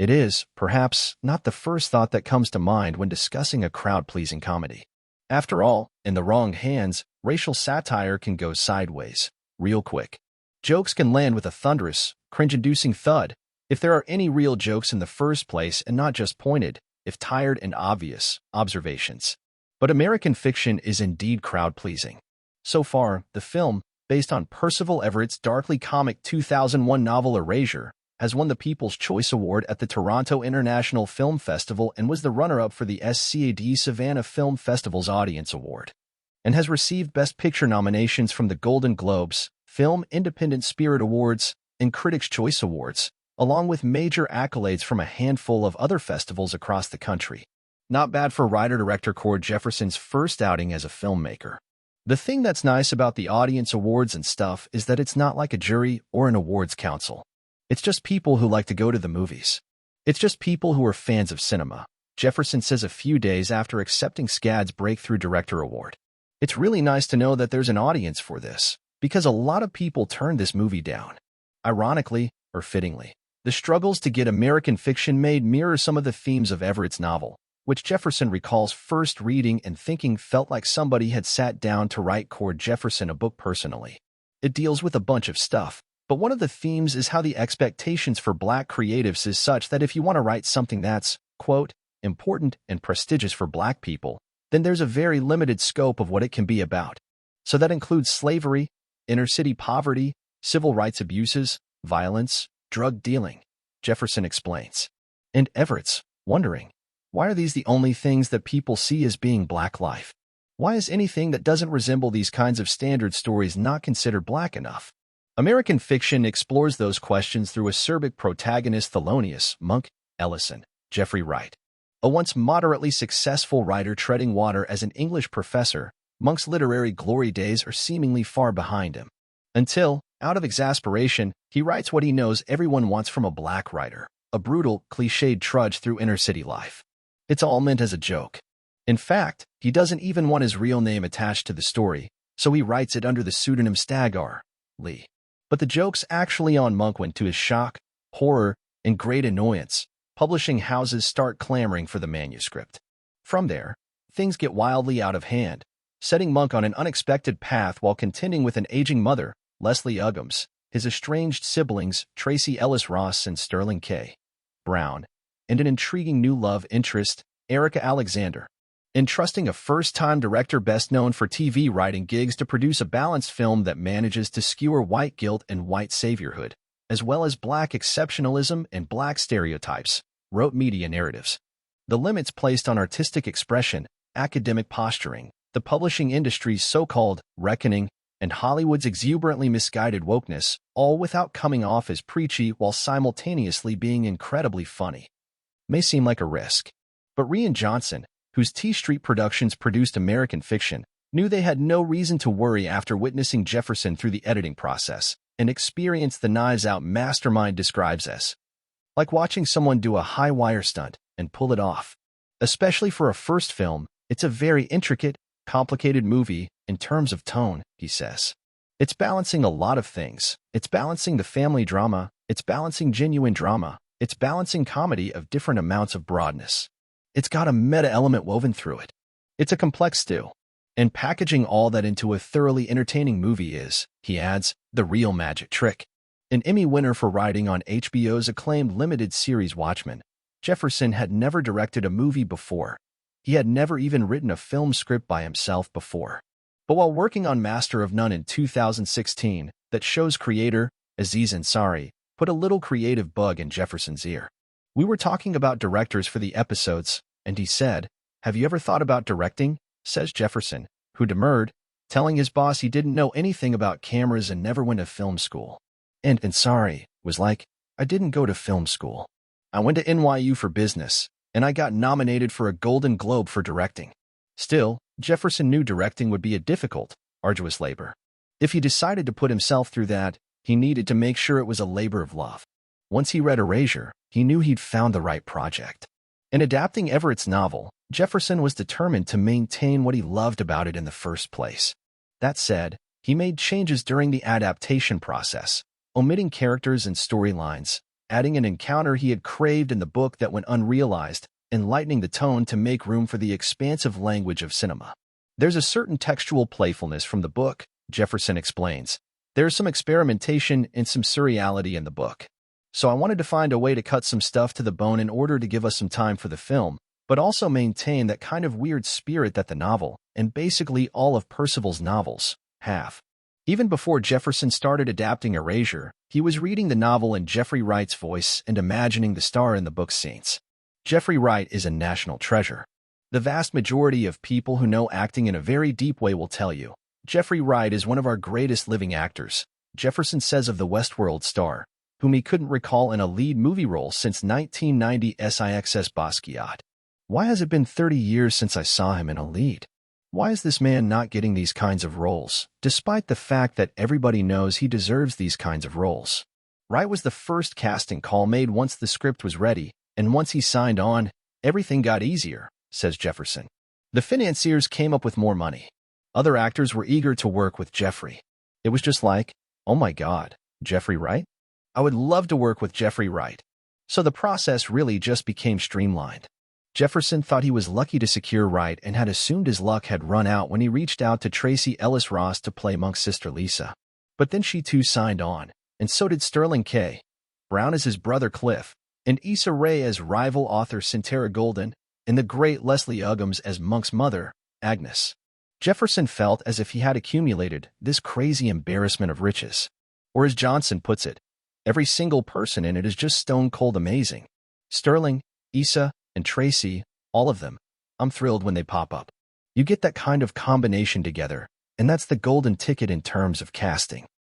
It is, perhaps, not the first thought that comes to mind when discussing a crowd-pleasing comedy. After all, in the wrong hands, racial satire can go sideways, real quick. Jokes can land with a thunderous, cringe-inducing thud, if there are any real jokes in the first place and not just pointed, if tired and obvious, observations. But American Fiction is indeed crowd-pleasing. So far, the film, based on Percival Everett's darkly comic 2001 novel Erasure, has won the People's Choice Award at the Toronto International Film Festival and was the runner-up for the SCAD Savannah Film Festival's Audience Award, and has received Best Picture nominations from the Golden Globes, Film Independent Spirit Awards, and Critics' Choice Awards, along with major accolades from a handful of other festivals across the country. Not bad for writer-director Cord Jefferson's first outing as a filmmaker. The thing that's nice about the Audience Awards and stuff is that it's not like a jury or an awards council. It's just people who like to go to the movies. It's just people who are fans of cinema, Jefferson says a few days after accepting SCAD's Breakthrough Director Award. It's really nice to know that there's an audience for this, because a lot of people turned this movie down. Ironically, or fittingly, the struggles to get American Fiction made mirror some of the themes of Everett's novel, which Jefferson recalls first reading and thinking felt like somebody had sat down to write Cord Jefferson a book personally. It deals with a bunch of stuff, but one of the themes is how the expectations for Black creatives is such that if you want to write something that's, quote, important and prestigious for Black people, then there's a very limited scope of what it can be about. So that includes slavery, inner-city poverty, civil rights abuses, violence, drug dealing, Jefferson explains. And Everett's wondering, why are these the only things that people see as being Black life? Why is anything that doesn't resemble these kinds of standard stories not considered Black enough? American Fiction explores those questions through acerbic protagonist Thelonious Monk Ellison, Jeffrey Wright. A once moderately successful writer treading water as an English professor, Monk's literary glory days are seemingly far behind him. Until, out of exasperation, he writes what he knows everyone wants from a Black writer, a brutal, cliched trudge through inner-city life. It's all meant as a joke. In fact, he doesn't even want his real name attached to the story, so he writes it under the pseudonym Stagg R. Lee. But the joke's actually on Monk when, to his shock, horror, and great annoyance, publishing houses start clamoring for the manuscript. From there, things get wildly out of hand, setting Monk on an unexpected path while contending with an aging mother, Leslie Uggams, his estranged siblings, Tracy Ellis Ross and Sterling K. Brown, and an intriguing new love interest, Erica Alexander. Entrusting a first-time director best known for TV writing gigs to produce a balanced film that manages to skewer white guilt and white saviorhood, as well as Black exceptionalism and Black stereotypes, wrote media narratives. The limits placed on artistic expression, academic posturing, the publishing industry's so-called reckoning, and Hollywood's exuberantly misguided wokeness, all without coming off as preachy while simultaneously being incredibly funny. May seem like a risk. But Rian Johnson, whose T Street Productions produced American Fiction, knew they had no reason to worry after witnessing Jefferson through the editing process, and experienced the knives-out mastermind describes as like watching someone do a high-wire stunt and pull it off. Especially for a first film, it's a very intricate, complicated movie in terms of tone, he says. It's balancing a lot of things. It's balancing the family drama, it's balancing genuine drama, it's balancing comedy of different amounts of broadness. It's got a meta element woven through it. It's a complex stew. And packaging all that into a thoroughly entertaining movie is, he adds, the real magic trick. An Emmy winner for writing on HBO's acclaimed limited series Watchmen, Jefferson had never directed a movie before. He had never even written a film script by himself before. But while working on Master of None in 2016, that show's creator, Aziz Ansari, put a little creative bug in Jefferson's ear. We were talking about directors for the episodes, and he said, "Have you ever thought about directing?" says Jefferson, who demurred, telling his boss he didn't know anything about cameras and never went to film school. And Ansari was like, "I didn't go to film school. I went to NYU for business, and I got nominated for a Golden Globe for directing." Still, Jefferson knew directing would be a difficult, arduous labor. If he decided to put himself through that, he needed to make sure it was a labor of love. Once he read Erasure, he knew he'd found the right project. In adapting Everett's novel, Jefferson was determined to maintain what he loved about it in the first place. That said, he made changes during the adaptation process, omitting characters and storylines, adding an encounter he had craved in the book that went unrealized, and lightening the tone to make room for the expansive language of cinema. There's a certain textual playfulness from the book, Jefferson explains. There's some experimentation and some surreality in the book. So I wanted to find a way to cut some stuff to the bone in order to give us some time for the film, but also maintain that kind of weird spirit that the novel, and basically all of Percival's novels, have. Even before Jefferson started adapting Erasure, he was reading the novel in Jeffrey Wright's voice and imagining the star in the book's scenes. Jeffrey Wright is a national treasure. The vast majority of people who know acting in a very deep way will tell you, Jeffrey Wright is one of our greatest living actors, Jefferson says of the Westworld star, whom he couldn't recall in a lead movie role since 1990's Six Basquiat. Why has it been 30 years since I saw him in a lead? Why is this man not getting these kinds of roles, despite the fact that everybody knows he deserves these kinds of roles? Wright was the first casting call made once the script was ready, and once he signed on, everything got easier, says Jefferson. The financiers came up with more money. Other actors were eager to work with Jeffrey. It was just like, oh my God, Jeffrey Wright? I would love to work with Jeffrey Wright. So the process really just became streamlined. Jefferson thought he was lucky to secure Wright and had assumed his luck had run out when he reached out to Tracy Ellis Ross to play Monk's sister Lisa. But then she too signed on, and so did Sterling K. Brown as his brother Cliff, and Issa Rae as rival author Sintara Golden, and the great Leslie Uggams as Monk's mother, Agnes. Jefferson felt as if he had accumulated this crazy embarrassment of riches. Or as Johnson puts it, every single person in it is just stone-cold amazing. Sterling, Issa, and Tracy, all of them. I'm thrilled when they pop up. You get that kind of combination together, and that's the golden ticket in terms of casting.